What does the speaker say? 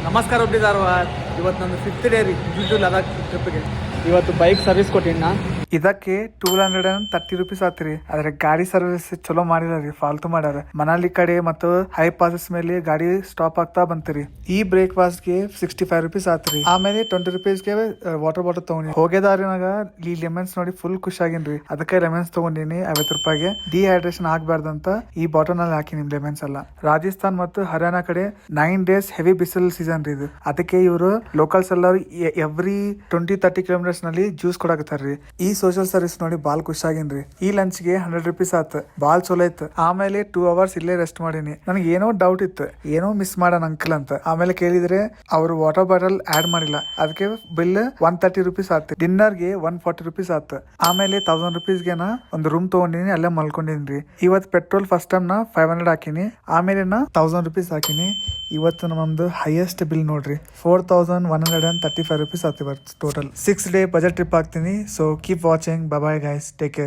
ನಮಸ್ಕಾರ ಒಬ್ಬಡಿ ಧಾರವಾಡ. ಇವತ್ತು ನಂದು 5th ಡೇ ರೀ ಜುಜು ಲದಾಖ್ ಟ್ರಿಪ್ಗೆ. ಇವತ್ತು ಬೈಕ್ ಸರ್ವಿಸ್ ಕೊಟ್ಟಿನಿ ನಾ. ಇದಕ್ಕೆ 230 ರೂಪೀಸ್ ಆತ್ರಿ. ಆದ್ರೆ ಗಾಡಿ ಸರ್ವಿಸ್ ಚಲೋ ಮಾಡಿಲ್ಲ ರೀ, ಫಾಲ್ತು ಮಾಡ್ಯಾರ. ಮನಾಲಿ ಕಡೆ ಮತ್ತು ಹೈ ಪಾಸಸ್ ಮೇಲೆ ಗಾಡಿ ಸ್ಟಾಪ್ ಆಗ್ತಾ ಬಂತ್ರಿ. ಈ ಬ್ರೇಕ್ಫಾಸ್ಟ್ ಗೆ 65 ರೂಪೀಸ್ ಆತ್ರಿ. ಆಮೇಲೆ 20 ರೂಪೀಸ್ಗೆ ವಾಟರ್ ಬಾಟಲ್ ತಗೊಂಡಿ. ಹೋಗೋದಾರಿನಾಗ ಈ ಲೆಮನ್ಸ್ ನೋಡಿ ಫುಲ್ ಖುಷಿ ಆಗಿನ್ರಿ. ಅದಕ್ಕೆ ಲೆಮನ್ಸ್ ತಗೊಂಡಿನಿ 50 ರೂಪಾಯಿಗೆ. ಡಿಹೈಡ್ರೇಷನ್ ಆಗ್ಬಾರ್ದಂತ ಈ ಬಾಟಲ್ ನಲ್ಲಿ ಹಾಕಿ ನಿಮ್ ಲೆಮನ್ಸ್ ಎಲ್ಲ. ರಾಜಸ್ಥಾನ್ ಮತ್ತು ಹರಿಯಾಣ ಕಡೆ 9 ಡೇಸ್ ಹೆವಿ ಬಿಸಿಲು ಸೀಸನ್ ರೀ ಇದು. ಅದಕ್ಕೆ ಇವರು ಲೋಕಲ್ಸ್ ಎಲ್ಲರೂ ಎವ್ರಿ 20-30 ಕಿಲೋಮೀಟರ್ಸ್ ನಲ್ಲಿ ಜ್ಯೂಸ್ ಕೊಡಾಕತ್ತಾರ್ರಿ. ಈ ಸೋಷಿಯಲ್ ಸರ್ವಿಸ್ ನೋಡಿ ಬಾಳ್ ಖುಷಿಯಾಗಿನ್ರಿ. ಈ ಲಂಚ್ ಗೆ 100 ರೂಪೀಸ್ ಆತ್. ಬಾಳ್ ಚಲೋ ಇತ್ತು. ಆಮೇಲೆ 2 ಅವರ್ಸ್ ಇಲ್ಲೇ ರೆಸ್ಟ್ ಮಾಡೀನಿ. ನನಗೆ ಏನೋ ಡೌಟ್ ಇತ್ತು, ಏನೋ ಮಿಸ್ ಮಾಡೋಣ ಅಂಕಲ್ ಅಂತ. ಆಮೇಲೆ ಕೇಳಿದ್ರೆ ಅವರು ವಾಟರ್ ಬಾಟಲ್ ಆಡ್ ಮಾಡಿಲ್ಲ. ಅದಕ್ಕೆ ಬಿಲ್ 130 ರೂಪೀಸ್ ಆತ್. ಡಿನ್ನರ್ ಗೆ 140 ರೂಪೀಸ್ ಆತ್. ಆಮೇಲೆ 1000 ರೂಪೀಸ್ಗೆ ಒಂದು ರೂಮ್ ತಗೊಂಡಿನಿ, ಅಲ್ಲೇ ಮಲ್ಕೊಂಡಿನಿ. ಇವತ್ತು ಪೆಟ್ರೋಲ್ ಫಸ್ಟ್ ಟೈಮ್ ನಾ 500 ಹಾಕಿನಿ. ಆಮೇಲೆ 1000 ರೂಪೀಸ್ ಹಾಕಿನಿ. ಇವತ್ತು ನಮ್ದು ಹೈಯೆಸ್ಟ್ ಬಿಲ್ ನೋಡ್ರಿ 4135 ರೂಪೀಸ್ ಆತ್ ಇವತ್ತು ಟೋಟಲ್. 6 ಡೇ ಬಜೆಟ್ ಟ್ರಿಪ್ ಹಾಕ್ತೀನಿ. So keep watching. Bye guys, take care.